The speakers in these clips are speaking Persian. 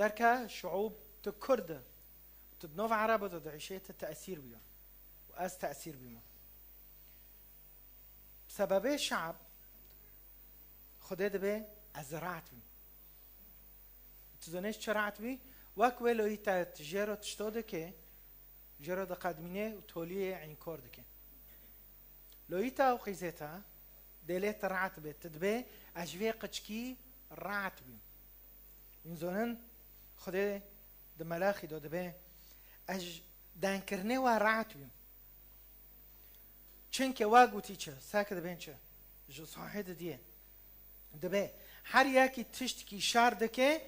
دركا شعوب تكرد تدنوف عربة تدعيشية التأثير بيها وأز تأثير بيما بسبب شعب خده دبي أزرعت بي تزنيش شرعت بي وكوي لو يتا تجيرو تشتوده كي جيرو دا قدمينه وتوليه عين كورده كي لو يتا وقيزيتا ديليت رعت بي تدبي أجوي قشكي رعت بي ينزونن خده دملاخي دو دبي اج دانكرنه و رعت بي چنکه واگوتی چه ساکت بین چه جو صاحد دیه دبی هر یکی تشت کی شار دکه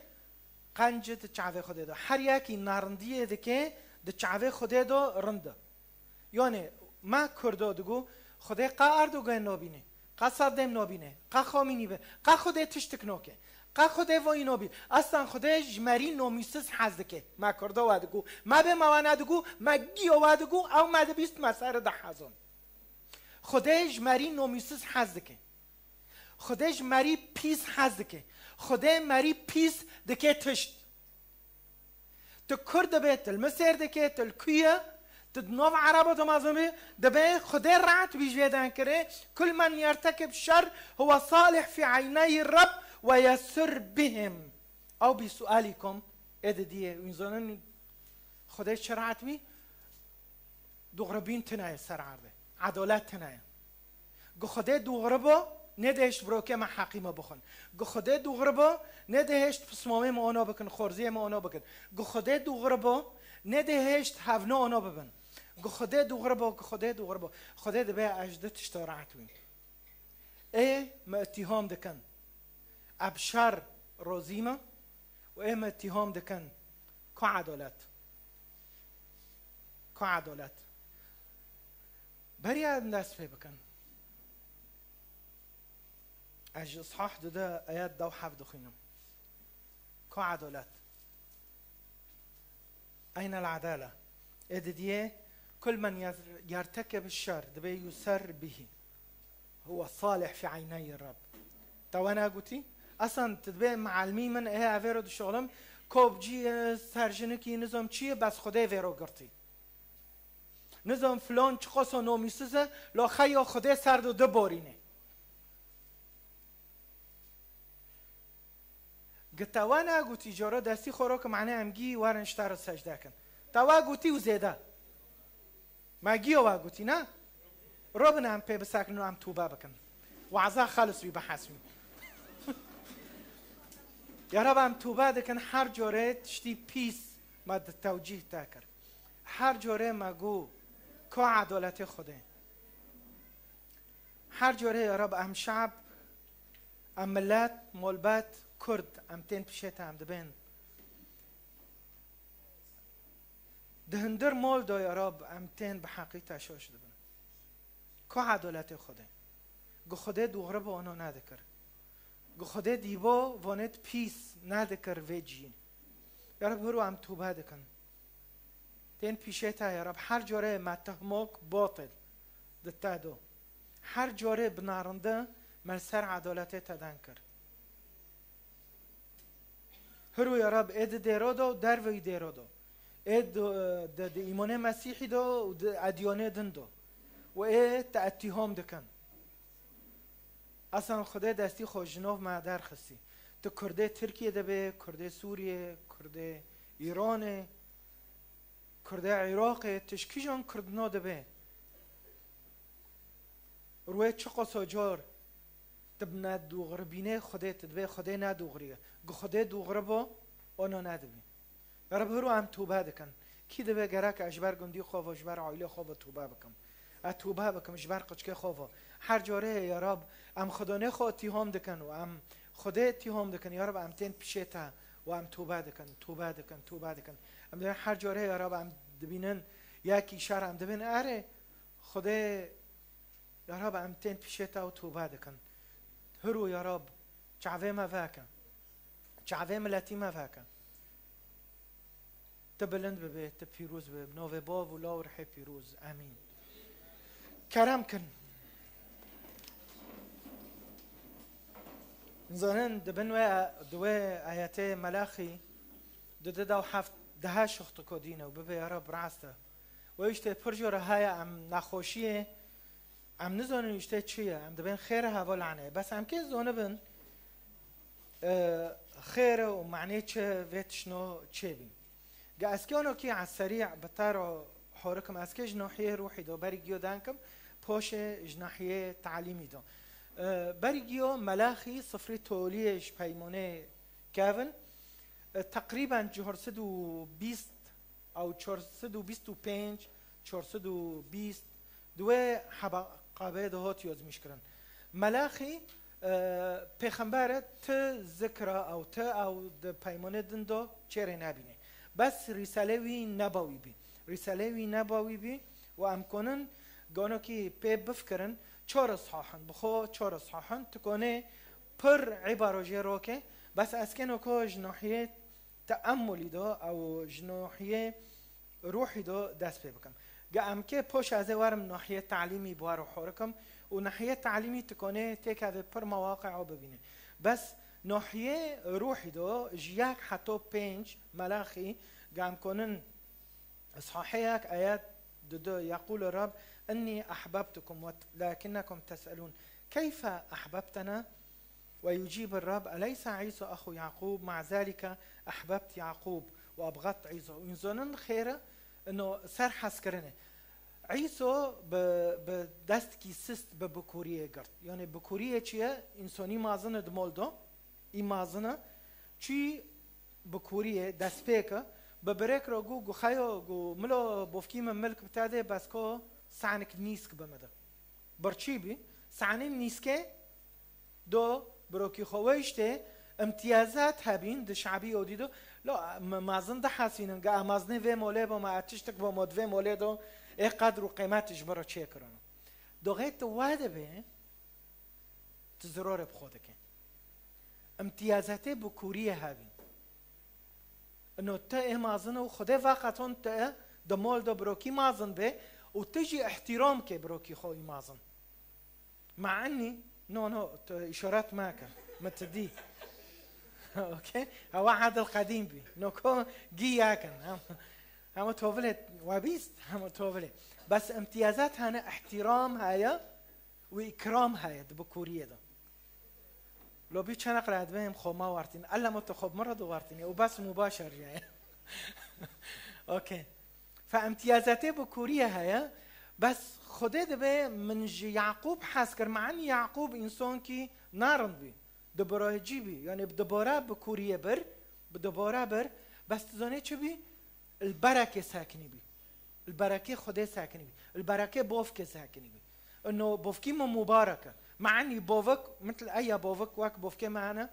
قنجت چاوه خوده دو هر یکی نارندیه دکه د چاوه خوده دو رنده یعنی ما کردو دگو خوده قا اردو گه نابینه قا صدم نابینه قا خامینی به قا خوده تشتک نوکه قا خوده و اینو بی اصلا خوده جمری نومیسز حزدکه ما کردو وادگو ما به موانه دگو ما گیو وادگو او ما ده بیست مسار ده حزون خودش مری نومیسز حزدکه خودش مری پیس حزدکه خوده مری پیس دکه تشت تو کرد بیت المسیر دکه تل کویه تدنوف عربة تمازمه دبي خده رعت بيجيدان كره كل من يرتكب شر هو صالح في عيني الرب ويسر بهم او بسؤالكم اده ديه وينزونن خده شرعت بي دوغربين تنايا سر عرضه عدالت تنايا گو خده دوغربا ندهشت بروکه ما حقیمه بخون گو خده دوغربا ندهشت پسمامه ما آنا بکن خورزیه ما آنا بکن گو خده دوغربا ندهشت هفنه آنا ببن گو خده دوغربا خده دبه اجده تشتارعت وین ما اتهام دکن ابشار روزیمه و ما اتهام دکن که عدالت بري الناس في بكن اج اصحاح ده ايات دو حفظ خينم كعدالات اين العداله ادديه كل من يرتكب الشر دبي يسر به هو صالح في عيني الرب توانا قلتي اصلا تدبي معلمين من ايه افيرو الشغلم كوب جي سرجنكي نظام چيه بس خدای ويرو قرتي نظام فلان چخواست و نومیسزه لاخه یا خدا سرد و دبارینه گتوانا گوتی جارا دستی خوراک معنی امگی ورنشتر رو سجده کن توا گوتی و زیده مگی و گوتی نه رابن هم پی بسکن و هم توبه بکن و عزا خلص بی بحث بی یا رب هم توبه دکن هر جاره تشتی پیس مد توجیه تکر هر جاره مگو که عدالت خوده هر جوره یا رب ام شعب ام ملت مولبت کرد ام تین پیشت هم دبین دهندر مول دا یا رب ام تین به حقیقت اشاش دبین که عدالت خوده گو خوده دوغره با آنها ندکر گو خوده دیبا وانت پیس ندکر ویجی یا رب هرو ام توبه دکن تین پیشتا یا رب هر جوره متهمک باطل دتا دو هر جوره بنارنده ملسر عدالت تدن کر هرو یا رب اید دیرا دو در وی دیرا دو اید د ایمان مسیحی دو و د ادیانه دن دو و اید تا اتهام دکن اصلا خدا دستی خوشناف معدر خستی تو کرده ترکیه دبه کرده سوریه کرده ایرانه کرده عراق تشکیجان کردنا دبه روی چه قصاجار تب ندوغر بینه خدا تدبه خدا ندوغریه گو خدا دوغره با آنها ندبه یا رب هرو هم توبه دکن کی دبه گره که اجبر گندی خواه و اجبر عائله خواه و توبه بکن توبه بکن اجبر قچکه خواه هر جاره یا رب ام خدا نخواه اتهام دکن و ام خدا اتهام دکن یا رب ام تین پیشتا و ام توبه دکن ام دبه هر جاره یا رب ام دبینن یکی شر ام دبین اره خدا یا رب ام تین پیشتا و توبه دکن هرو یا رب چعوه ما فاکن چعوه ملتی ما فاکن تبلند ببه تبیروز ببه نوه باب و لاور حی پیروز امین کرم کن زنن دبن و دوه آیات ملاخی ده و هفت ده شخت کدینه و ببی یارا براسته و ایشته پرجوره های ام نخوشیه ام نزانن ایشته چیه ام دبین خیر هوا لعنه بس ام که زونه بن خیر و معنی چه ویتشنو چه بین جا اسکیانو کی عالسريع بطارو حوركم اسكي جناحيه روحي دو بريجيو دانكم بوش جناحيه تعليمي دو بريجيو ملاخي صفري توليش بيمونه كافن تقريبا 420 او 425 420 دوه حبقابه دهات يوز مشكرن ملاخي پیغمبر ت ذکر او ت او د پیمانه دندو چره نبینه بس رساله وی نباوی بی رساله وی نباوی بی و امکنن گانو کی پی بفکرن چهار صحاحن بخو چهار صحاحن تکونه پر عبارو جیرو که بس اسکنو که جناحیه تأملی دو او جناحیه روحی دو دست پی بکم گا ام که پوش از ورم ناحیه تعلیمی بوارو حورکم و ناحیه تعلیمی تکونه تک از پر مواقع او ببینه بس ناحیه روحی دو جیاک حتی 5 ملاخی قام کنن اصحاحيك آيات دو يقول الرب أني أحببتكم لكنكم تسألون كيف أحببتنا ويجيب الرب أليس عيسى أخو يعقوب مع ذلك أحببت يعقوب وأبغضت عيسى وينزونن خيرة أنه سر حسكرنه عيسى بدست کی سست به بکوریه گرد یعنی بکوریه چیه انسانی مازن دمولدو ای مازنه چی بکوریه دست پیکه ببرک رو گو خیو گو ملو بوفکی من ملک بتاده بس کو سعنک نیسک بمده برچی بی سعنی نیسکه دو بروکی خویشته امتیازات هبین ده شعبی او دیدو لا مازن ده حسینن گه مازنه و موله با ما اتشتک با مدوه موله دو ای قدر و قیمتش برا چه کرانو دوغیت واده به تزرار بخوده که امتیازات بکوریه هبین انه تا مازن و خدا وقتون تا دمال دا بروکی مازن به و تجي احترام که بروکی خوی مازن مع اني نو اشارات ماكا متدي اوكي هو عاد القديم بي نوكو جياكن هم توفلت وابيست هم توفلت بس امتيازات هنا احترام هيا واكرام هيا بكوريه ده لو بي چنق راد بهم خو ما وارتين الا متخب مره دوارتين وبس مباشر يعني اوكي فامتيازات بكوريه هيا بس خدا دبه من يعقوب حسكر مع ان يعقوب انسان کی نارن بي دبره جيبي يعني بدباره بكوريه بر بدباره بر بس تزانه چه بي البركه ساكني بي البركه خدا ساكني بي البركه بوفك ساكني بي انه بوفكي مباركه مع اني بوفك مثل اي بوفك واك بوفكي معنا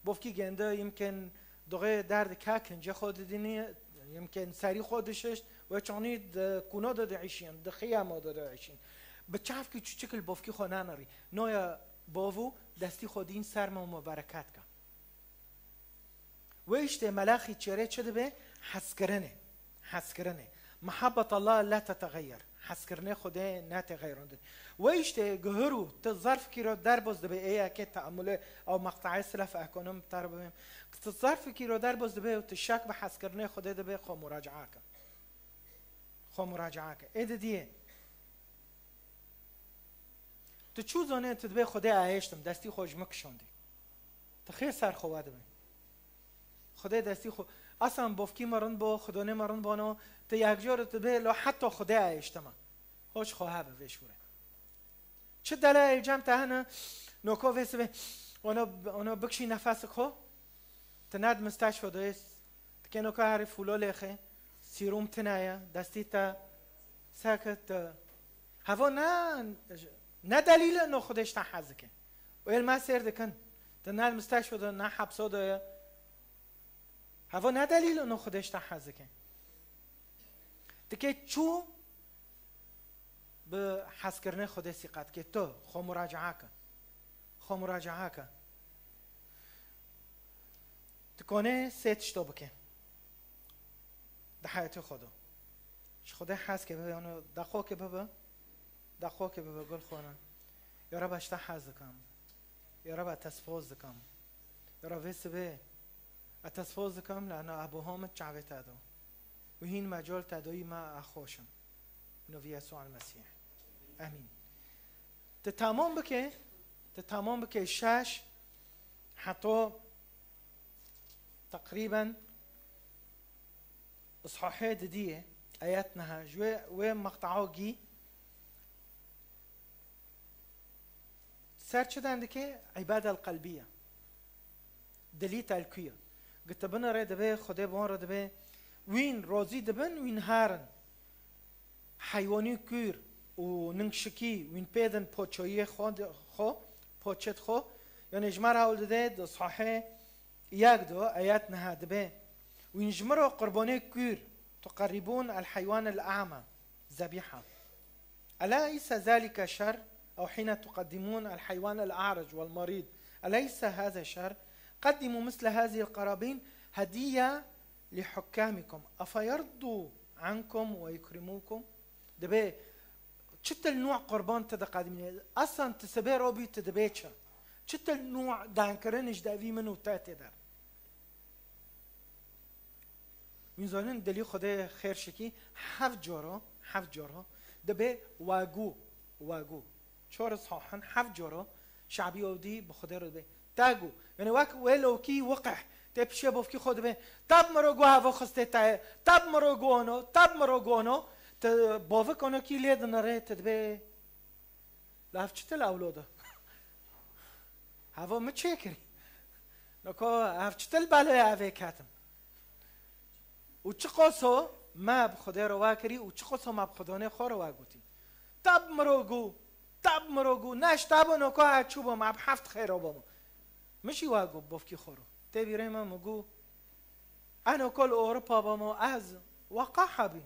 بوفكي جنده يمكن دغه درد كاكن جا خود ديني يمكن سري خودشش وچوني كونو د عيشين د خيام د عيشين بچاف کی چکل بوفکی خونه نری نویا باوو دستی خودین سرم و مبارکت کا ويشت ملاخي چره چده به حسكرنه محبة الله لا تتغير حسكرنه خدا نتغيرند ويشت جهرو تظرف كيرو دربوز دبه ايه اكيد تأمله او مقطع سلف اكونوم تربهم تظرف كيرو دربوز دبه وتشاك بحسكرنه خدا دبه خو مراجعه ايه دي تو چو زانه تدبه خدا عایشتم دستی خوش مکشوندی تخیر سر خواد من خدا دستی خو اصلا بافکی مرن با خدا نه مرن بانو تا یک جور تدبه لا حتی خدا عایشتم خوش خواه به وشوره چه دلایل جمع تهنه نوکو وسه انا بکشی نفس خو تند مستشفى دوست تکنو که هر فولو لخه سیروم تنایا دستی تا ساکت هوا نه دلیل انه خودش تحزکه و ما سر دکن تنها المستشفى ده نه حبسه ده هوا نه دلیل انه خودش تحزکه تکه چو به حس کردن خود ثقت که تو خو مراجعه که تکنه سیتش تو بکن ده حیات خدا خدا حس که به اونو دخو که به دخو که به گل خونن یا رب اشتا حز کم یا رب تسفوز کم یا رب ویس به أتسفوزكم لأن أبوهم تشعبت تادو وهين مجال تادوي ما أخوشم نبي يسوع المسيح آمين. تتمام بك الشاش حتى تقريبا إصحاحات دي آياتنا جوا وين مقطعه جي صار شد عندك عبادة القلبية دليل الكوية قلت بنا رد به خدا بان رد به وين راضي دبن وين هارن حيواني كير وننشكي وين بيدن بوتشوية خو بوتشت خو يعني جمرة أول ده صحيح يقدو آيات نهاد به وين جمرة قرباني كير تقربون الحيوان الأعمى ذبيحة أليس ذلك شر أو حين تقدمون الحيوان الأعرج والمريض أليس هذا شر قدموا مثل هذه القرابين هدية لحكامكم أفيرضوا عنكم ويكرموكم دبي شتل نوع قربان تدقادمين أصلا تسبي روبي تدبيتشا شتل نوع دانكرنش دافي منو تاتي دار می‌زنن دلی خدا خیر شکی هفت جورا دبی واگو چهار صحن هفت جورا شعبی اودی بخدا رو دبی تاگو یعنی وقت ولو کی وقع تبشه بفکی خود به تب مرو هوا خسته تب مرو گونو باور کنه کی لید نره تدبی لاف چتل اولاده هوا مچکری نکو هف چتل بالای اوه کاتم و چه قصو ما بخدا رو واکری و چه قصو ما بخدانه خور واگوتی تب مروگو نش تبو نکو اچوبا ما بحفت خیره بامو مشی واگو بفکی خورو تبیره ما مگو انا کل اوروپا بامو از وقا حبی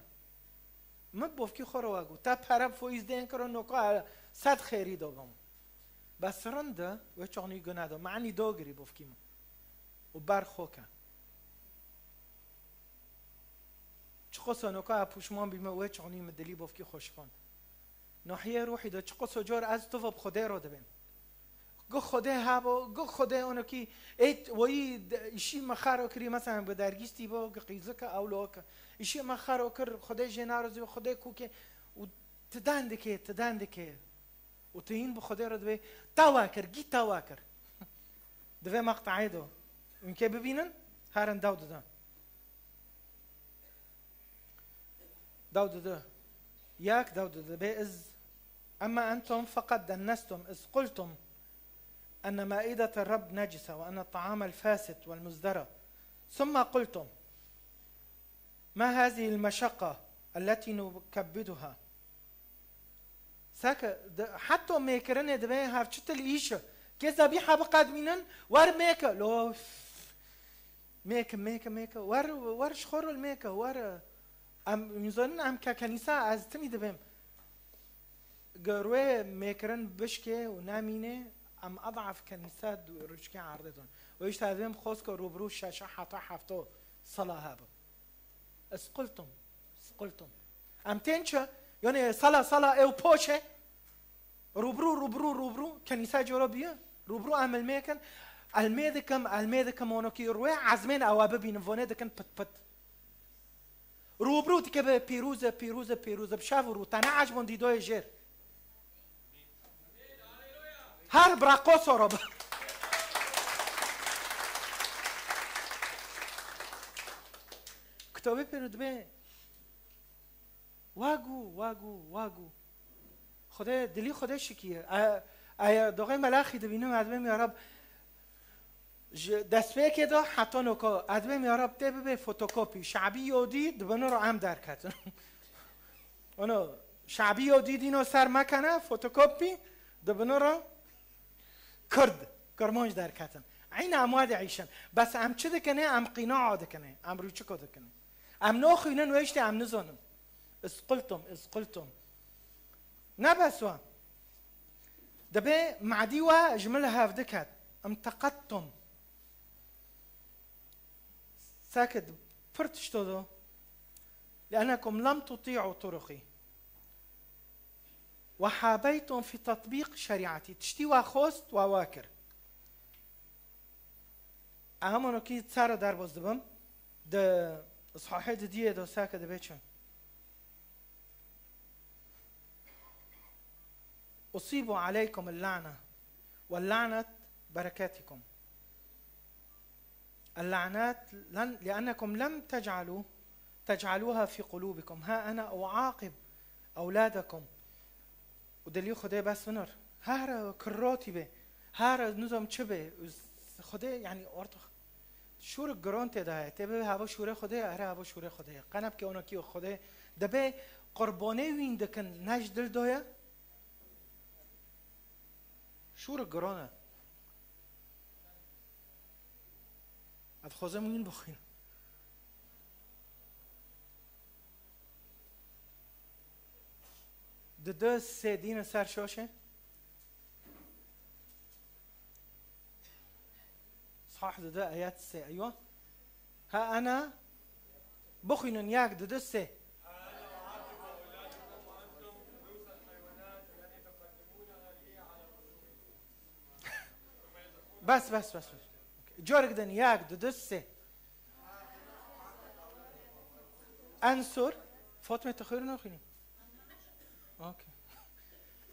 ما بفکی خورو واگو تا پرب فویز دین کرو نکو صد خیری دو بامو بس رنده و چونی گناه دو معنی دوگری بفکی ما و برخوکن چقص نوکا پوشمان بیمه و چونی مدلی بافکی خوشخان ناحیه روحی دا چقص جار از تو و خدا رو دبین گو خدا هوا گو خدا اونو کی ایت وی ایشی مخارو کری مثلا به درگیستی با قیزه که اولو که ایشی مخارو کر خدا جنارزی و خدا کو که و تدند که و تهین به خدا رو دبی تواکر گی تواکر دوی مقطعی دو اون که ببینن هرن داود دان داود بإذ أما أنتم فقد دنستم إذ قلتم أن مائدة الرب نجسة وأن الطعام الفاسد والمزدرى ثم قلتم ما هذه المشقة التي نكبدها حتى ميكرن دبي هافتشتل إيشة كذا بيحب قادمين ور ميكا لو ميكا ور شخور الميكا ور می‌زنن ام که کنیسه از تمی دبیم گروه میکرن بشکه و نامینه ام اضعف کنیسه دو رشکه عرضه دون و ایش تازیم خواست که روبرو شاشه حتا هفته صلاة هابه اسقلتم ام تنچه یعنی صلاة او پوشه روبرو کنیسه جورا بیه روبرو عمل میکن الميدكم اونو کی روی عزمین اوابه بینوانه دکن پت روبرو تكبه بيروزة بشافرو تنعج من ديدوي جير هر براقوس رب كتابي بيردبه واگو خدا دلی خدا شکیه ایا دقیق ملاخی دبینم ادبه یا رب دست که دا حتی نکا ادبه میارب ده به فوتوکوپی شعبی یودی دبنو رو هم در کتن اونو شعبی یودی دینو سر مکنه فوتوکوپی دبنو رو کرمانج در کتن این امواد عیشن بس ام چه دکنه ام قناع دکنه ام روچه که دکنه ام ناخوینن ویشتی ام نزانم اسقلتم نبسوا دبه معدی و جمله هفده کد امتقدتم ساكت فرتشتو لأنكم لم تطيعوا طرقي وحابيتم في تطبيق شريعتي تشتي وخوست وواكر همونو کی تسارا در باز دبم د صحاحه دیه دو ساکه دبیچن أصيب عليكم اللعنة واللعنة بركاتكم. اللعنات لأنكم لم تجعلوها في قلوبكم. ها أنا أعاقب أولادكم. ودليل خدای بس ونر هر كراتي به هر نظام چه به خدای يعني أرتخ شور گرانت ده تبه هوا شور خدای هر هوا شور خدای قنب که اونا کی خدای دبه قربانه وین دکن نجدل دایا شور گرانه اد خوزم این بخین ده سه دین سر شاشه صح ده آيات سه أيوة ها أنا بخين ياك ده سه بس جورك دن ياك ده سه أنصر فاطمة تخيرنا خيني أوكي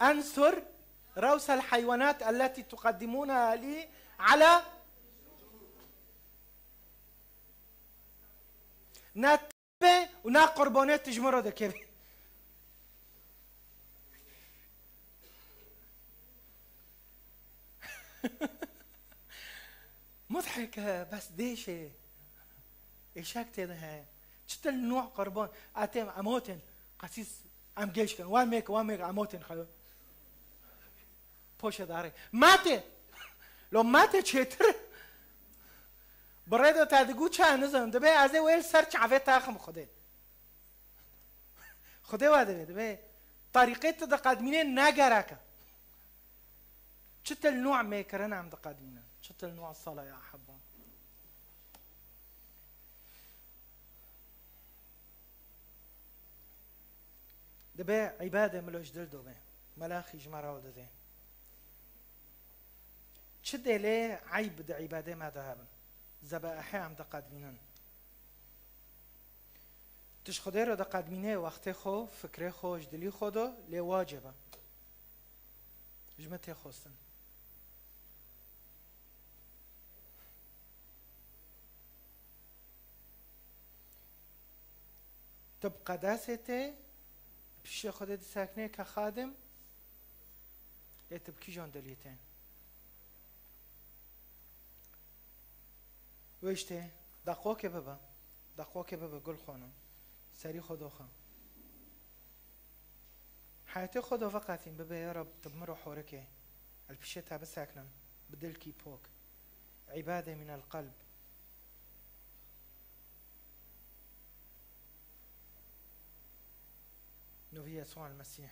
أنصر روس الحيوانات التي تقدمونها لي على نتبه ونا قربانات تجمره ده كبه مضحكة بس ديشة إيشاك تده شتل نوع قربان أتم أموتن قسيس أم جيش كان وان ميك أموتن خلو بوشة داري ماتي لو ماتي چتر برای تادگو چه نزدم دبی از ویل سر چاوه تاخم خوده واده دبی طریقه تا دقدمینه نگرکه چطل نوع میکرن هم دقدمینه چطل نوع صلاة یا حبان دبی عباده ملوش دل دوبه ملاخی جمرا ودده چه دله عیب ده عباده ما دهبن ذبائح هم دقدمینن تش خدای رو دقدمینه وقت خو فکر خوش دلی خودو لی واجبه جمعت خوستن تب قداسته پیش خودت سکنه که خادم لی تب کی جان دلیته ویشته دقوا که ببا گل خانم سری خدا خان حياتي خدا فقطين ببا يا رب تبمروا حوركي البشتها بساكنم بدل كي بوك عبادة من القلب نبي يسوع المسيح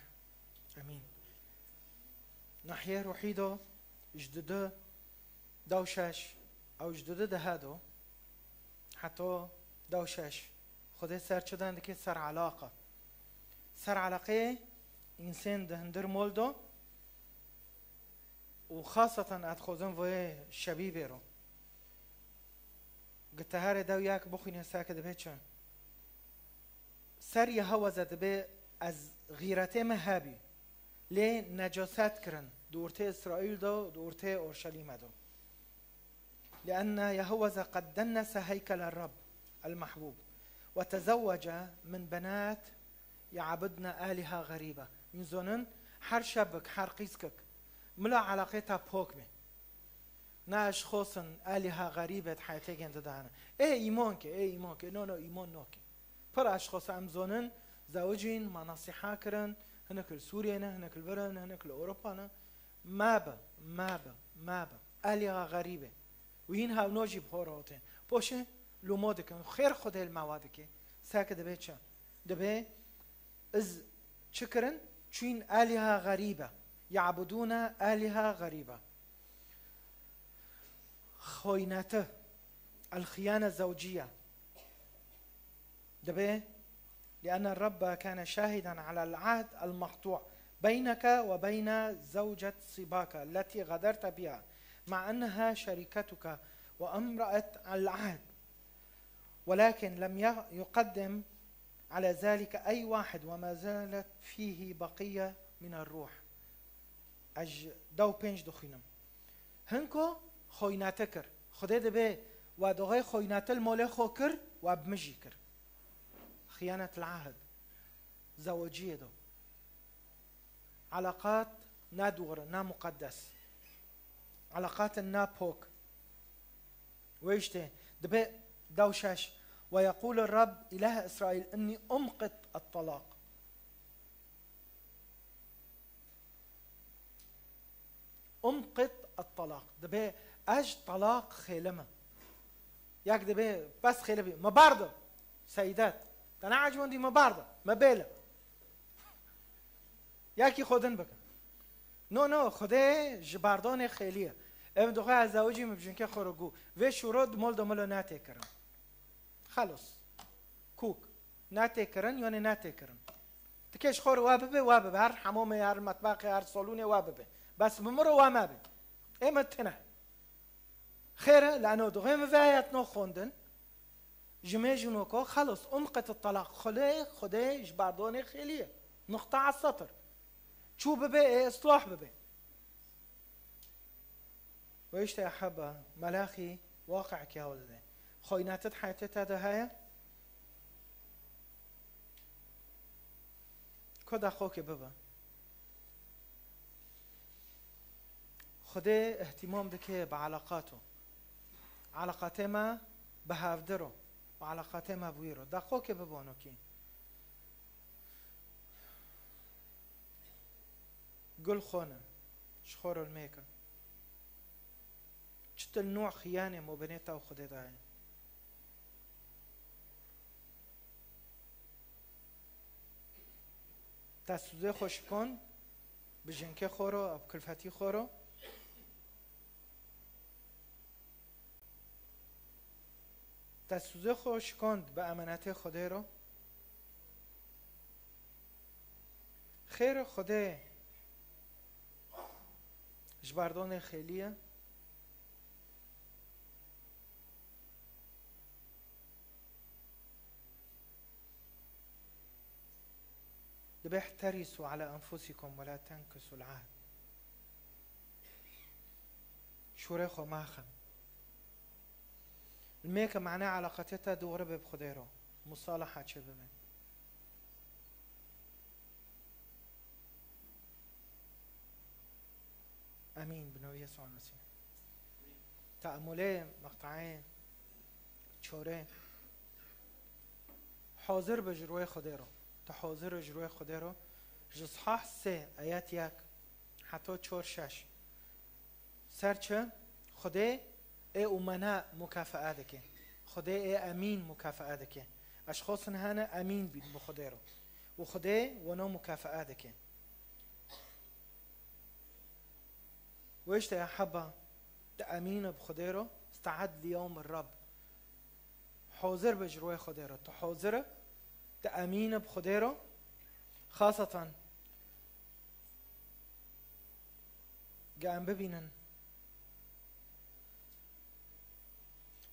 امين نحيا روحيدو جدده دوشش او جدده دهادو حتى دوشش خدا سر شدن دكي سر علاقه انسان ده هندر مولدو وخاصة ادخوزن وي شبيبه رو قلت هاري داو ياك بخوين ساكد بيتشن سر يهوز دبي از غيرته مهابي لي نجاسات كرن دورته اسرائيل دورته اورشليم دو لأن يهوذا قد دنس هيكل الرب المحبوب وتزوج من بنات يعبدن آلهة غريبة من زنن هر شبك هر قيسكك ملا علاقتها بوك بي ناش خوصن آلهة غريبة حياتي جند دهانا ايمانك نو ايمان نوكي پر اشخاص ام زنن زوجين ما نصيحة كرن هناك سوريا هناك البرن هناك اوروبا ما با آلهة غريبة وين هاو نوجي بهوراتين باشه لو مودكن خير خد الموادك ساكت دبيتشا دبي از شكرن چين آلهة غريبة يعبدون آلهة غريبة خيانته الخيانة الزوجية دبي لأن الرب كان شاهدا على العهد المقطوع بينك وبين زوجة صباك التي غدرت بها مع أنها شريكتك وامرأة العهد، ولكن لم يقدم على ذلك أي واحد، وما زالت فيه بقية من الروح. اج دو پنج دخینم هنکو خویناته کر خدا دبه و دوغه خویناته الموله خو کر و بمجی کر خيانة العهد زوجية دو علاقات نا دور نا مقدس علاقات نا بوك ويشته دبه دوشاش ويقول الرب إله إسرائيل إني أمقت الطلاق. أمقت الطلاق دبه أج طلاق خيلمة ياك دبه بس خيلبي مباردة سيدات تنعج وندي مباردة مبيلة ياكي خودن بك نو خوده جباردان خیلیه ام دوغه از زوجی مبجنکه خورگو و شورود مول دو مولو ناته کرن خلاص کوک ناته کرن یعنی ناته کرن تکش خور واببه هر حمام هر مطبخ هر صالون واببه بس بمرو وامبه امتنه خيره لانه دوغه مفايات نو خوندن جمع جنوكو خلص أمقت الطلاق خده جباردان خیلیه نقطة على السطر شو ببي اصلاح ببي ويش يا حبة ملاخي واقعك يا ولدي خويناتت حياتت هذا هاي كد أخوك بابا خده اهتمام دكي بعلاقاته علاقاته ما بهافدره وعلاقاته ما بويره ده أخوك بابا نوكي قل خونه شخور الميكا شتل نوع خيانة مو بينتا وخده داعي تسوزه خوش کن بجنکه خورو اب کلفتی خورو تسوزه خوش کند به امانت خوده رو خیر خوده جباردان خیلیه احترسوا على أنفسكم ولا تنكسوا العهد شوريخو ماخن الميكا معناه علاقتها دوره بخديرو مصالحة شبابين امين بنو يسوع المسيح تأملين مقطعين چوره حاضر بجروه خديرو حاضر جروی خدا رو جصحاح 3 آیات 1 حتی 4 6 سرچه خدا ای امنا مکافئه دکه خدا ای امین مکافئه دکه اشخاص هنه امین بید به خدا رو و خدا ونو مکافئه دکه ویشت یا حبا امین بخدا رو استعد لیوم الرب حاضر بجروی خدا رو تو حاضره تأمين بخديره خاصة قام ببينن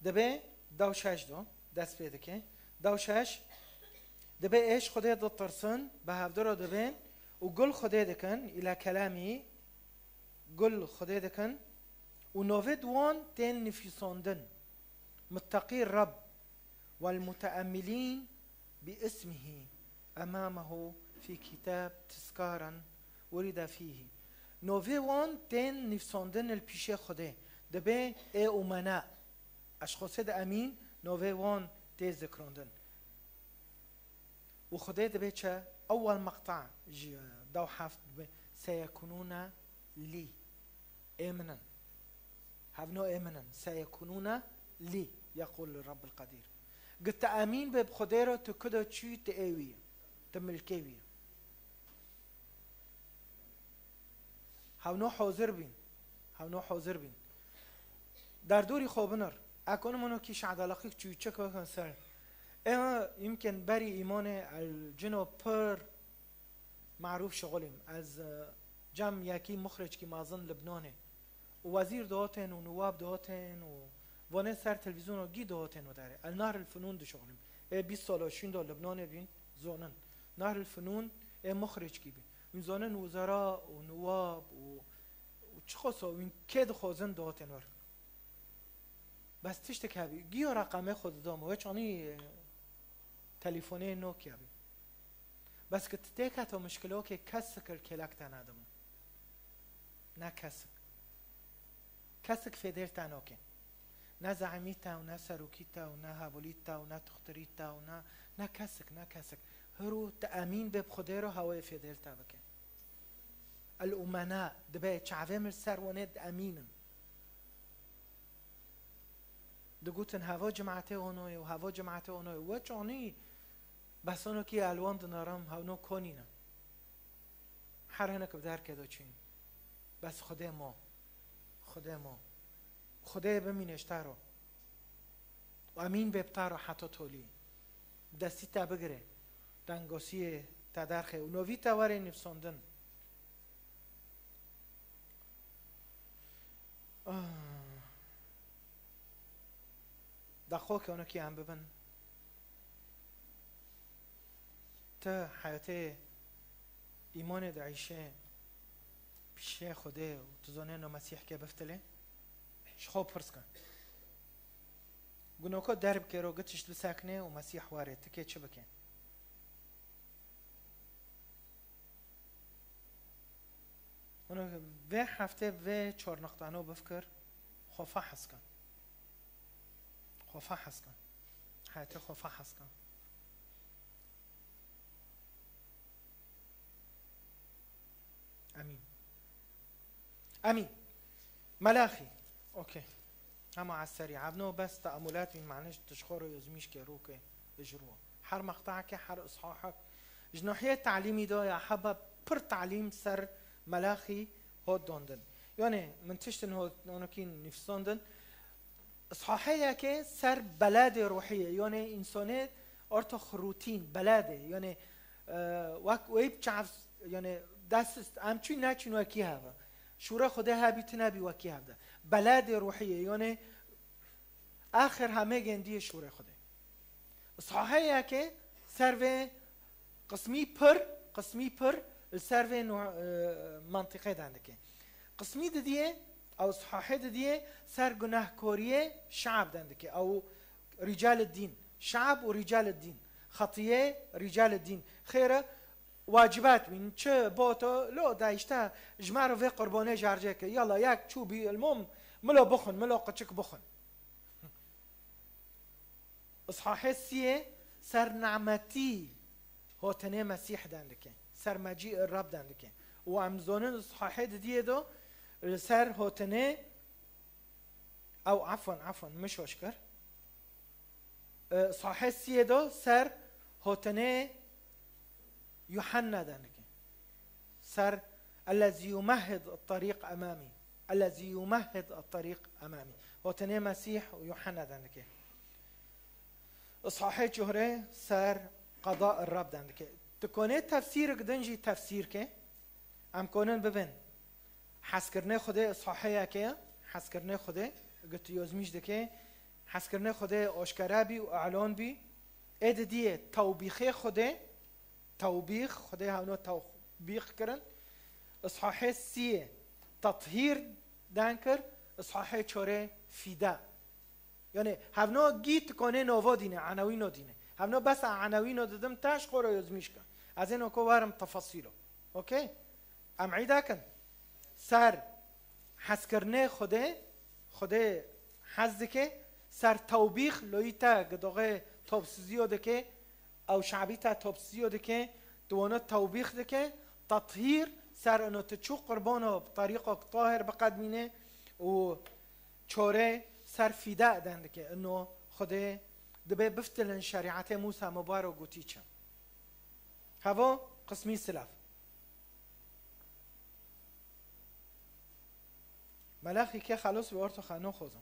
دبي دوشاش دو دست بيدكي دوشاش دبي ايش خدي دو ترسن بهافدرو دبين وقل خدي دكن الى كلامي قل خدي دكن ونوفيد وان تين نفيسوندن متقي الرب والمتأملين باسمه أمامه في كتاب تذكارا ورد فيه نوفي وان تين نفساندن البيشي خده دبي اي امنا اشخاص ده امين نوفي وان تي ذكراندن وخده دبي چه اول مقطع دو حفت سيكونون لي امنا have no امنا سيكونون لي يقول الرب القدير قلت امين بخديره تكده تشي تقويه تملكيه هاونو حاضر بين در دوری خوبنر اكون منو كيش عدالقي تشي تشكو كنسر اما يمكن بري ايمان الجنو بر معروف شغلهم از جم يكي مخرج كي مازن لبنانه ووزير دوتن ونواب دوتن وانه سر تلویزیون و گی دهاتن و داره النهر الفنون دشغلیم 20 سال شین دو لبنان بین زونن نهر الفنون مخرج کی بین این زونن وزراء و نواب و چخصا این کد خوزن دهاتن ور بس تشت کبی گیو رقمه خود دام و چانی تلفنی نوکیا بی بس که تیکه تا مشکلو که کسکر کلک تنادم نه کسک فدر تناکه نه زعمیتا و نه سروکیتا و نه هابولیتا و نه تختریتا و نه کسک هرو تأمین به بخده رو هوای فدر تبکه الامناء دبه چعوه مر سرونه امینن دقوتن هوا جماعته اونوی و هوا جماعته اونوی و چانی بس اونو که الوان دنارم هونو کنینه هر هنه که بدر کده چین بس خدا بمینشته رو و امین ببته رو حتی تولی دستی تا بگره دنگاسی تا درخه و نوی تا وره نفساندن دخواه که اونا کی هم ببن تا حیات ایمان دعیشه پیشه خوده و تزانه نو مسیح که بفتله شخوب فرس کن گناکا درب که رو گتش بساکنه و مسیح واره تکه چه بکن اونا و هفته و 4 نقطانو بفکر خوفا حس کن حیات خوفا حس کن امين ملاخي اوكي اما على السريع ابنو بس تأملات من معناش تشخور يزميش كروكي اجروا حر مقطعك حر اصحاحك جناحية تعليمي دا يا حبا بر تعليم سر ملاخي هو دوندن يعني من تشتن هو نونكين نفساندن اصحاحية كي سر بلاد روحية يعني انسانات ارتخ روتين بلاده يعني ويب تعرف يعني دست امچی نچین وکی هوا شورا خدا هبیت نبی وکی هوا بلد روحیه یعنی آخر همه گندی شورا خدا صحیحه که سر قسمی پر سر منطقه دنده که قسمی دیه او صحیحه دیه سر گناهکاری شعب دنده که او رجال الدین شعب و رجال الدین خطیه رجال الدین خیره واجبات من چه بوتو لو دايشتا جماعه في قربانه جارجك يلا ياك تشوبي المهم ملو بخن ملو قچك بخن اصحاح السيه سر نعمتي هو تنه مسيح داندك سر مجيء الرب داندك وامزونن اصحاح دي دو سر هو تنه او عفوا مش وشكر اصحاح السيه دو سر هو تنه يوحنا دانك سر الذي يمهد الطريق امامي هو تني مسيح ويوحنا دانك اصحاح جهره سر قضاء الرب دانك تكوني تفسير دنجي تفسير كه ام كونن ببن حسكرنه خدا اصحاحيه كه حسكرنه خدا قلت يوزميش دكه حسكرنه خدا اشكرا بي واعلان بي اد دي توبيخه خدا توبيخ خدای هونو توبيخ کرن اصحاح 3 تطهير دانكر اصحاح 4 فدا يعني هونو گیت کنه نووا دینه عناوین دینه هونو بس عناوین دادم تاش خورا یزمیش کن از اینو کو وارم تفاصیلو اوکی ام عیدا کن سر حس کرنه خدا حز که سر توبيخ لویتا گدوغه توبسیزیو دکه او شعبيتا توبسيو دكه دوانا توبيخ دكه تطهير سر انو تشو قربانه بطريقه طاهر بقدمينه و چوره سر فداء دندكه انه خده دبه بفتلن شريعه موسى مبارك گوتيچه هوا قسمي سلاف ملاخي که خلاص به ارتو خانو خوزم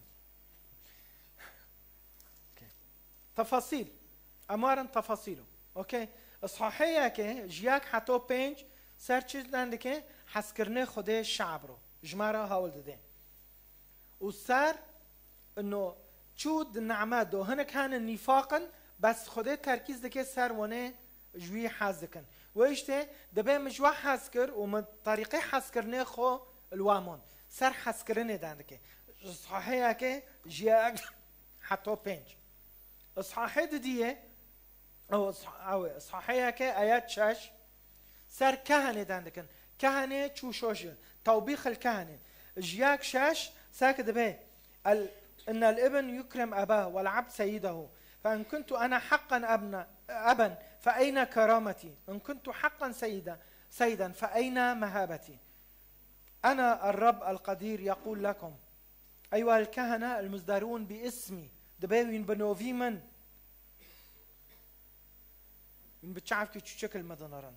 تفاصيل امارن تفاصيله اوكي اصحاحيه که جياك حتو 5 سر چیز دنده که حس کرنه خود شعب رو جماره هاول داده و سر انه چود نعمه دو هنه كان نفاقا بس خده تركيز دكي سر ونه جوي حازكن ويشته دبي مجوا حاسكر ومن طريقي حاسكر نخو الوامون سر حاسكرنه داندكي صحيحه كي جياك حتى بنج صحيحه دي او صحيحه كي ايات شاش سر كهنه داندكن كهنه تشوشوش توبيخ الكهنه جياك شاش ساك دبي ان الابن يكرم اباه والعبد سيده فان كنت انا حقا ابا فاين كرامتي ان كنت حقا سيدا فاين مهابتي انا الرب القدير يقول لكم ايها الكهنه المزدرون باسمي دبيوين بنوفي من بتشعف كي تشكل مدنران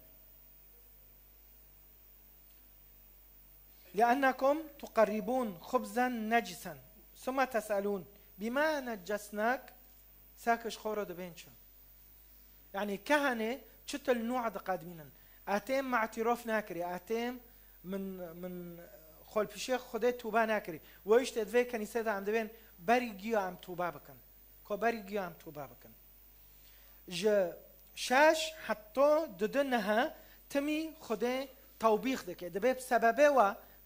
لانكم تقربون خبزا نجسا ثم تسالون بما نجسناك ساكش خورو دبينشو يعني كهنه شتل نوع قادمين اتم مع اعتراف ناكري اتم من خول بشيخ خدت توبه ناكري ويش تدفي كنيسه ده عم دبين بري جيو عم توبه بكن كو بري جيو عم توبه بكن ج شاش حتى ددنها تمي خده توبيخ دكه دبي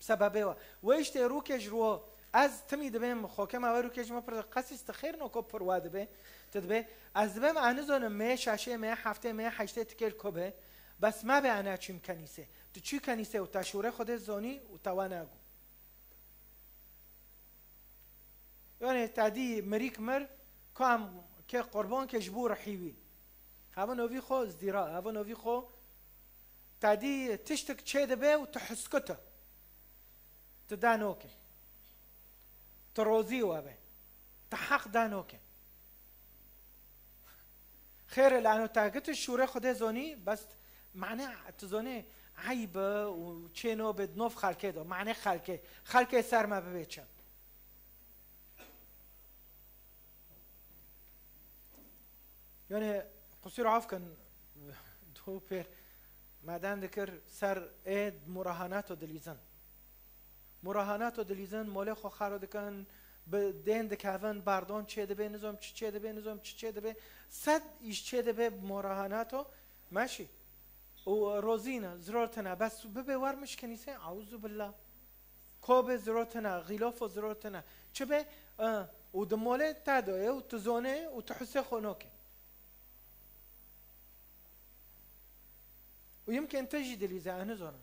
بسببه ويش تروك جرو از تمي دبي خاكم ورو كج ما پر قصي استخير نو کو پر وادبه تدبي از دبي معنزون ما شاشه ما هفته ما هشته تكل كوبه بس ما به انا چیم کنیسه تو چی کنیسه و تشوره خود زونی و تواناگو یعنی تعدی مریک مر کام که قربان که جبور حیوی هوا نوی خو ازدراء هوا نوی خو تعدی تشتك چه دبه و تحسكته تدانوكي تروزي وابه تحق دانوكي خير لانه تاقت الشوره خود زونی بس معناه تزونه عيبه وچينو بدنوف خلقه دو معناه خلقه سر ما ببيچن يعني قصير عفكن دو بير مادام ذكر سر ايد مراهنات دليزن مراهنات دليزن مول خو خارو دكن بدين دكافن باردون چه دبه نظام چه دبه نظام چه دبه صد ايش چه دبه مراهناتو ماشي وروزينا زرورتنا بس ببي ورمش كنيسه اعوذ بالله كوب زرورتنا غلاف زرورتنا چبه ودموله تادو وتزونه وتحسه خونوكي ويمكن تجد اللي زي نزونا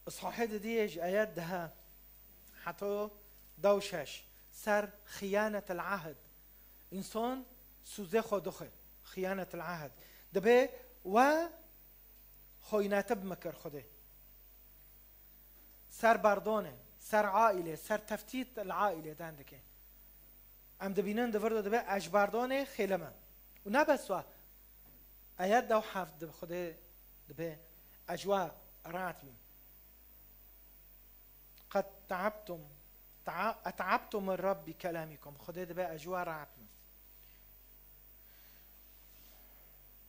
اصحاحات ديج ايات دها حتى دوشش سر خيانة العهد انسان سوزه خودخه خيانة العهد دبه و خيانات بمكر خوده سر بردانه سر عائله سر تفتيت العائله داندكه ام دبینن دورده دبه اجباردانه خیلمه و نه بس و آیات دو حفظ دبه خوده دبه اجوا راتبیم قد اتعبتم الرب بكلامكم خوده دبه اجوا راتبیم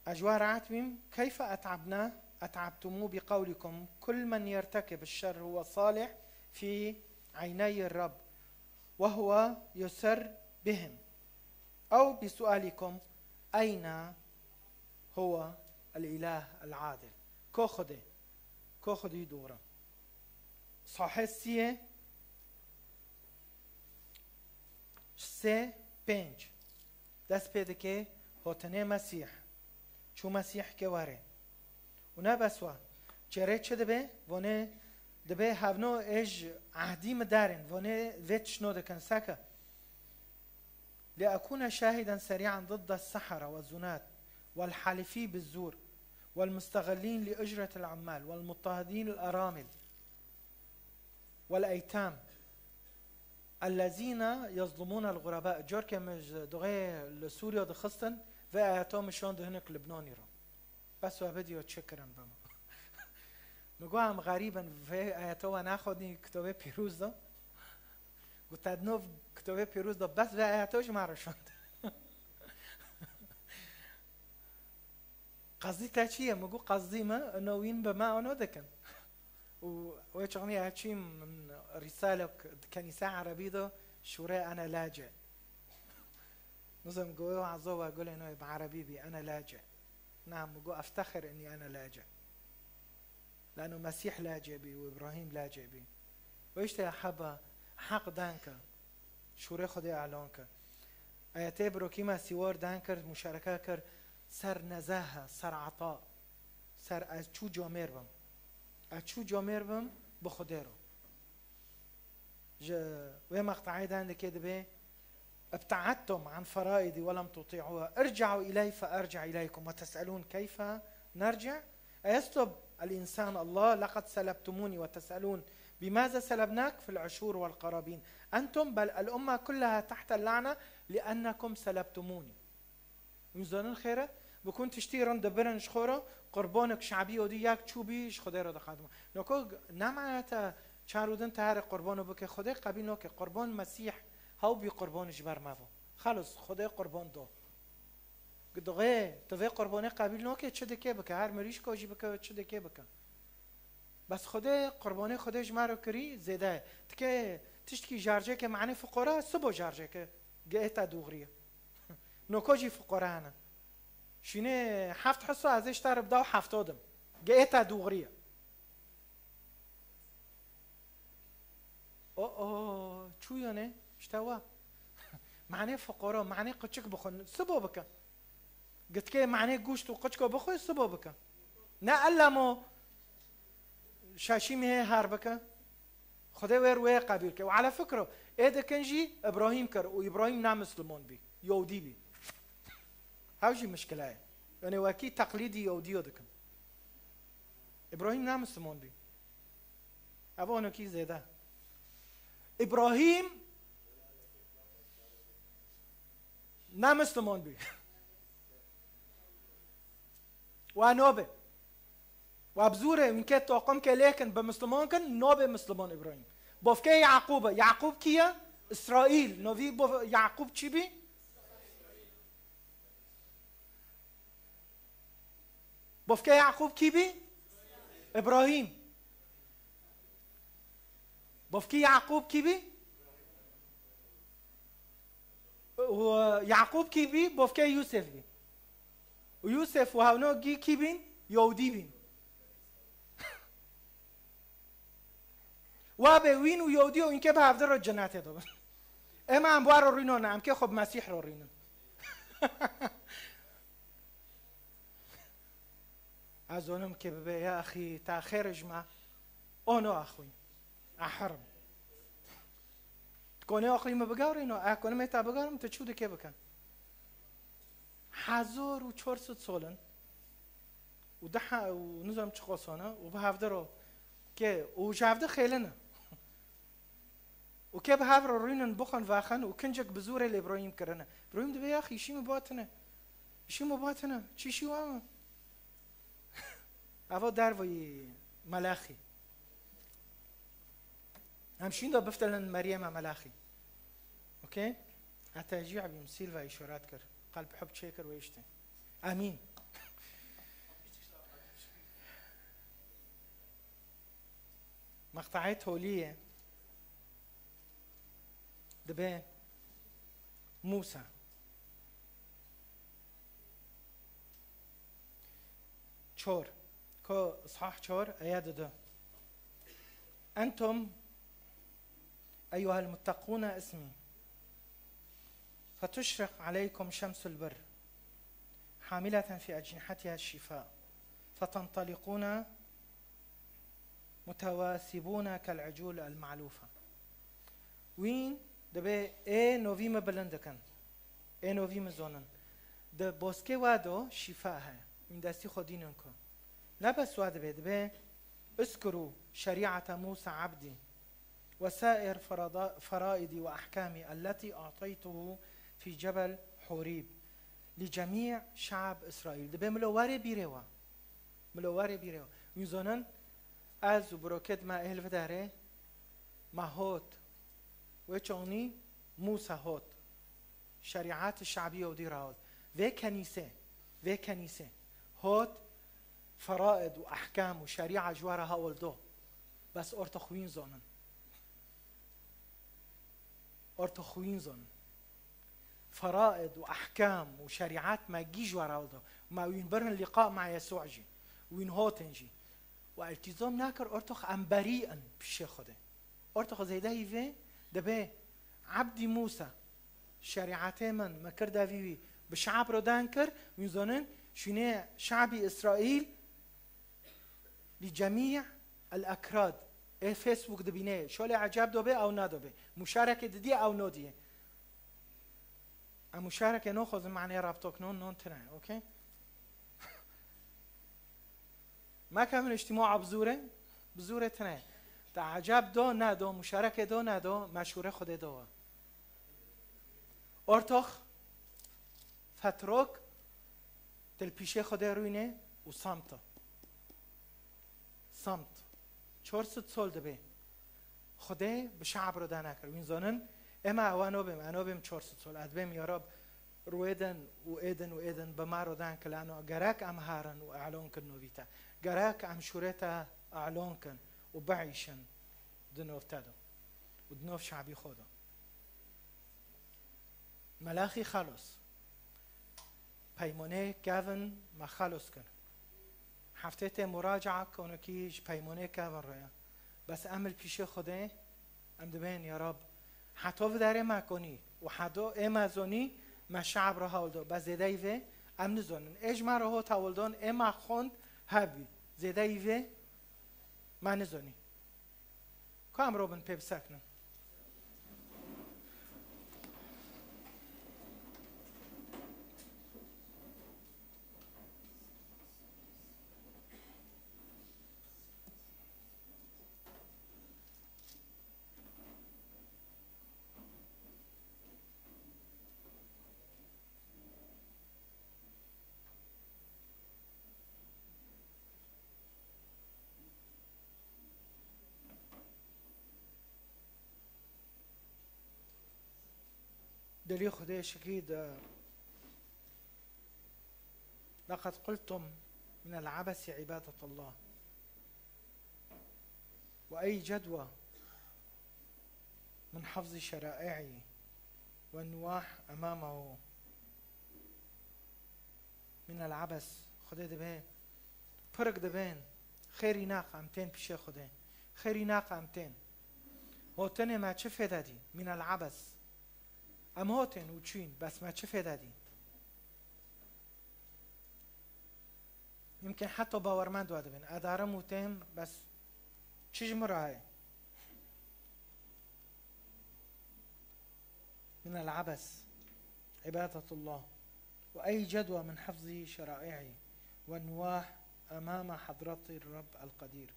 اجوا راتبیم كيف اتعبتموه بقولكم كل من يرتكب الشر هو صالح في عيني الرب وهو يسر بهم أو بسؤالكم أين هو الإله العادل كو خده دورا صحيح سه پنج دست پیده که هوتنه مسیح چو مسیح که واره و نه بسوا چره چه دبه وانه دبه هفنو اج عهدی مدارن وانه ویت شنو دکن ساکه لأكون شاهدا سريعا ضد السحرة والزنات والحالفي بالزور والمستغلين لأجرة العمال والمضطهدين الأرامل والأيتام الذين يظلمون الغرباء جورك مش دغه لسوريا دخستن و آیاتام شان دهنك لبناني را بس و بديو تشكرن بما نگوهم غریبا و آیاتا ناخدنی کتاب پیروز دا گفتادنو کتاب پیروز دا بس و آیاتاش مرا شوند قصدي تا چیه؟ مگو قصدی ما نوین به ما آنو دکن ويشغني هاتشي من رسالة كنيسة عربية ده شوراء أنا لاجئ نظم قوي وعزوة أقول إنه بعربي بي أنا لاجئ نعم بقول أفتخر إني أنا لاجئ لأنه مسيح لاجئ بي وإبراهيم لاجئ بي وإيش يا حبا حق دانك شوراء خدي أعلانك آياتي بروكيما سيوار دانكر مشاركة كر سر نزاهة سر عطاء سر أشو جامير بم أشو جامير بم بخديرو وين مقطعي دان كده بيه ابتعدتم عن فرائضي ولم تطيعوها ارجعوا إلي فأرجع إليكم وتسألون كيف نرجع أيسلب الإنسان الله لقد سلبتموني وتسألون بماذا سلبناك في العشور والقرابين أنتم بل الأمة كلها تحت اللعنة لأنكم سلبتموني ميزان الخيرة بكون تشتي رند برن شخورة قربانك شعبي ودي ياك تشوبي خدای را دخادم نکو نمایت چارودن تهر قربانو بک خدای قبیل نکه قربان مسیح هاو بی قربانش بر ماو خلاص خدای قربان دو دغه تو قربانی قبیل نکه چه دکه بک هر مریش کوجی بک چه دکه بک بس خدای قربانی خودش مرا کری زده تکه تشتکی جارجه که معنی فقرا سبو جارجه که گهتا دوغریه نکوجی فقرا انا شینه 7 حصه ازش تر بدا و 70 گهتا دوغریه او چو یانه اشتوا معنی فقرا معنی قچک بخون سبو بکن قلت که معنی گوشت و قچکو بخوی سبو بکن نه علمو شاشيمي هاربكه خدای ویر قبیل که و على فكره اده کنجی ابراهیم کر و ابراهیم نام مسلمون بی یهودی بی هاوجی مشکله یعنی واکی تقلیدی یهودی دکن ابراهیم نام مسلمون بی اوانو کی زیده ابراهیم نام مسلمون بی و نوبه وابزوره من كات توقم كلكن بمسلمان كن نوبه مسلمان ابراهيم بوفكي يعقوب كيا اسرائيل نوفي يعقوب تشيبي بوفكي يعقوب كيبي ابراهيم بوفكي يعقوب كيبي ويعقوب كيبي بوفكي يوسف بي ويوسف وهاونو جي كيبين يهودي بين وابه وین و یهودی و این که به هفته رو جنت دادن اما انبوه رو رینو نم که خب مسیح رو رینن از اونم که به یا اخی تاخیر جمع اونو اخوی احرم تکونه اقلیم بگار اینو اکنه میتا بگارم تا چوده که بکن 1400 سالن و ده و نظام چخوصانه و به هفته رو که و جافده خیلی نه و که به هفته رو رینن بخن واخن و کنجک بزوره لابراهیم کرنه ابراهیم دوی اخی شی مباتنه چی شو آمه اوا در وی ملاخی همشین دا بفتلن مریم ملاخی اوکی اتاجیع بمثیل و اشارات کر قلب حب شکر و اشته امین مقطعي تولية دبي موسى شور كو صحاح شور آيات ده أنتم أيها المتقون اسمي فتشرق عليكم شمس البر حاملة في أجنحتها الشفاء فتنطلقون متواثبون كالعجول المعلوفة وين دبي اي نوفيم بلندكن اي نوفيم زونن ده بوسكي وادو شفاء هي من دستي خودينكم لا بس واد دبي اذكروا شريعة موسى عبدي وسائر فرائضي وأحكامي التي أعطيته في جبل حوريب لجميع شعب إسرائيل دبي ملواري بيروا من زونن از بروكت ما اهل وداره ما هوت وچوني موسى هوت شريعات الشعبية ودي راود في كنيسة هوت فرائض واحكام وشريعة جوارها والدو بس أرتا خوين زونن أرتا خوين زونن فرائض وأحكام وشريعات ما جيج وراء ما وينبرن اللقاء مع يسوع جي وين هوتن جي والتزام ناكر أرتخ أم بريئا بشي خده أرتخ زي ده يفي دبي عبدي موسى شريعته من ما كرده فيوي بشعب رو دانكر وينزونن شنو شعبي إسرائيل لجميع الأكراد فيسبوك دبينه شو اللي عجب دوبه أو نادوبه مشاركة دي أو نوديه المشاركة نأخذ معنى رابطوك نون تنعي أوكي ما كان اجتماع بزوره تنعي تعجب دو نادو مشاركة دو نادو مشوره خود دو ارتخ فتروك تل پیشه خود روینه و صمت 400 سال دبه خدا به شعب رو دانه کرد وینزانن اما اوانو بیم 400 سال ادبیم یارب رویدن و ایدن به ما رو دان کلانو گرک ام هارن و اعلان کن نویتا گرک ام شورتا اعلان کن و بعیشن دنوف تادو و دنوف شعبی خودو ملاخی خلص پیمانه گون ما خلص کن هفته مراجعه کنه کیش پیمانه گون رویا بس عمل پیش خوده ام دبین یا رب حتی و داره ما کنی و حتی امازونی ما شعب را هولدو بس زیده ایوه ام نزونن اجمع را ها تولدون اما خوند هبی زیده ایوه ما نزونی که ام روبن پیب سکنن دليل خدای شكيد لقد قلتم من العبث عبادة الله وأي جدوى من حفظ شرائعي والنواح أمامه من العبث خدای دبين فرق دبين خيري ناق امتين بشي خدای خيري ناق امتين هو تنه ما چه فدادي من العبث ام هاتن و چین بس ما چه فدادی يمكن حتى باورمند واده بین اداره موتهم بس چیج مراه من العبث عبادة الله وأي جدوى من حفظ شرائعه والنواح أمام حضرة الرب القدير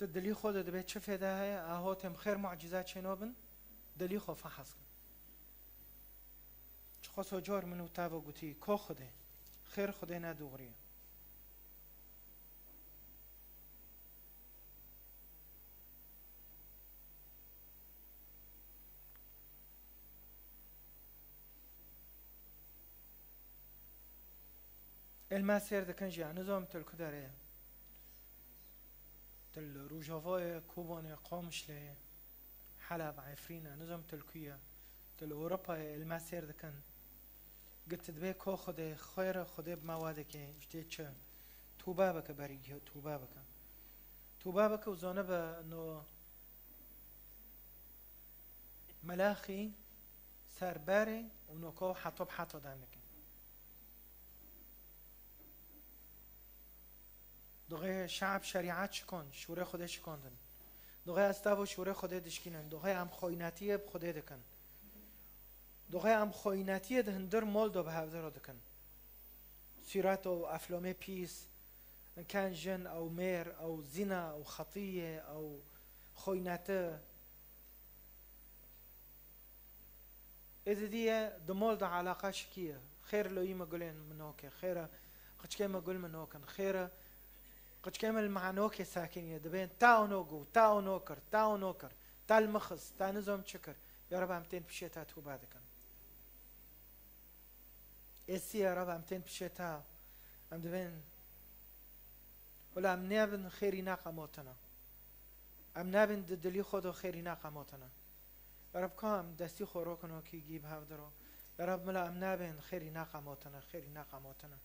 دلی خود دبی چه فایده های آهاتم خیر معجزات شنوبن دلی خو فحص کن چه خواست جار منو تابو گویی کو خوده خیر خوده ندوغریه المسیر دکن جا نظام تلک داره تل روجافای کوبان قامشله حلب عفرينة نظام تلكية تل أوروبا المسير دكان قلت دبي كو خده خير خده بموادك اشتيت شا توبابك بريجي توبابك وزانب انه ملاخي سرباري ونوكو حطب حطو دانك دوغه شعب شریعت شکن شوره خوده شکندن دوغه استاو شوره خوده دشکینن دوغه هم خویناتی خوده دکن دوغه هم خویناتی دهندر مول دو به هفته رو دکن سیرات و افلام پیس ان كان جن او مير او زنا او خطيه او خويناته اذا دي دمول دا علاقه شكيه خير لو يما قولين منوك خيره قد كما قول منوك خيره قد كامل معنوك ساكن يدبين تاو نوغو تاو نوكر تا المخص تا نظام شكر یا رب امتن پیشتا توبه دکن اسی یا رب امتن پیشتا ام دبین ولا ام نبن خیری نقماتنا ام نبن دلی خود خیری نقماتنا یا رب کام دستی خورو کنو کی گیب هفدرو یا رب ملا ام نبن خیری نقماتنا خیری نقماتنا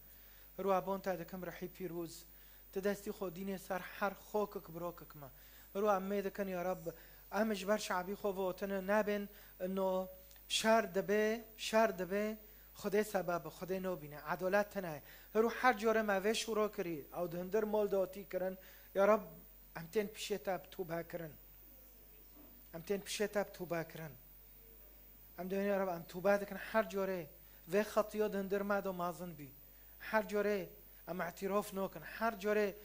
رو ابون تا دکم رحی پیروز تدستی خودین سر هر خوک بروک ما رو ام میدکن یا رب امش بر شعبی خو وطن نبن انه شر دبه خدای سبب خدای نو بینه عدالت تنه رو هر جوره موه شروع کری او دهندر مال داتی کرن یا رب امتن پیشتا توبه کرن امتن پیشتا توبه کرن ام دهنی یا رب ام توبه دکن هر جوره و خطیات دهندر مد و مازن بی هر جوره ام اعتراف نوکن هر جوره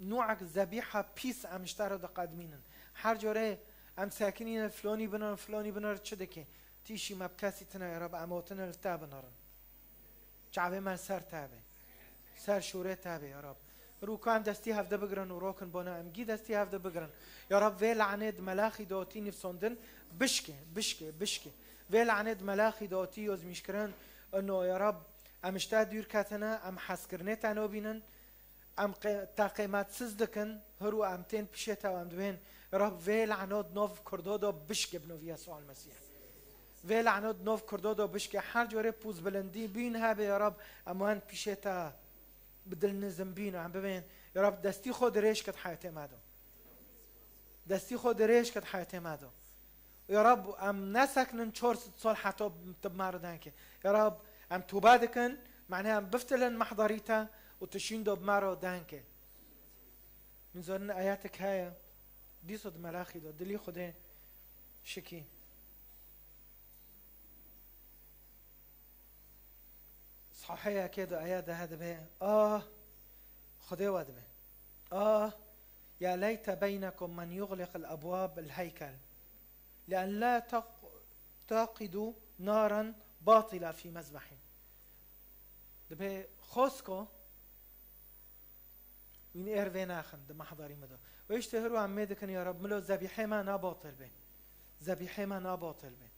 نوعك ذبيحة بيس امشترى قدمينن هر جوره ام ساكنين فلاني بنار چدكي تيشي مبكاسي تنا يا رب اموتنا التابنارن جعبه من سر تابه سر شوره تابه يا رب روكا ام دستي هفده بگرن و روكن بانا ام گي دستي هفده بگرن يا رب وي لعنت ملاخي دوتي نفسوندن بشكي وي لعنت ملاخي دوتي يوز مشكرن انه يا رب امشتا دور كاتنا ام حسكرنه تنو بينن ام تقیمت سز دکن هرو امتن پیشتا و ام دوین رب وی لعنات نوف کردادا بشک بنو یسوع المسیح وی لعنات نوف کردادا بشک هر جوره پوز بلندی بین هبه یا رب امان پیشتا بدل نزم بین ام ببین یا رب دستی خود ریش کت حیات مادو دستی خود ریش کت حیات مادو یا رب ام نسکنن 400 سال حتی تبماردن که یا رب ام توبه دکن معناها ام بفتلن محضریتا وتشين دوب مارو دانكي من زورن آياتك هاي دي صد ملاخي دو دلي خده شكي صحيح كده آيات هذا به خده واد به يا ليت بينكم من يغلق الأبواب الهيكل لأن لا تعقدوا نارا باطلة في مذبحه ده خوسكو وين إيرفينا خند محضري مدو ويشتهروا عم ميدكن يا رب ملو ذبيحة ما ناباطل بين ذبيحة ما ناباطل بين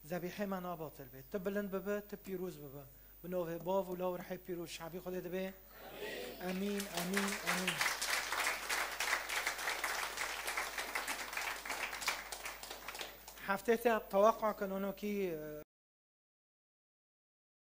ذبيحة ما ناباطل بين تبلن ببا تبيروز ببا بنوه باف ولا رح يبيروز شعبي خده دبي آمين آمين آمين هفته توقع كانوا كي